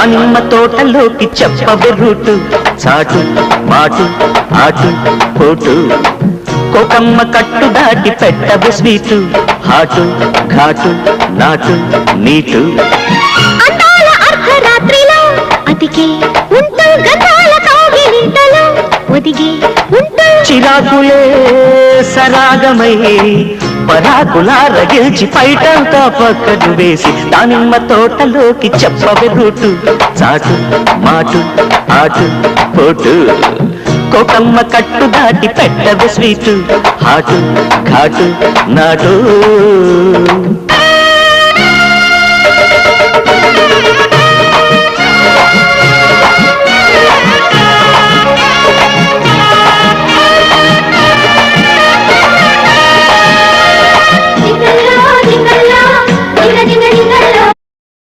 దానిమ్మ తోటలోకి చెప్పవే రూటు చాటు మాటు ఆటు పోటు కోకమ్మ కట్టు దాటి పెట్టవే స్వీటు హాటు ఘాటు నాటు నీటు అందాల అర్ధరాత్రిలో అతికే ఉంటూ గతాల కాగిలింతలో ఒదిగే ఉంటూ చిరాకులే సరాగమై పరాకులా రగిల్చి పైటంతా పక్కను వేసి దానిమ్మ తోటలోకి చెప్పవే రూటు చాటు మాటు ఆటు పోటు కోకమ్మ కట్టు దాటి పెట్టవే స్వీటు హాటు ఘాటు నాటు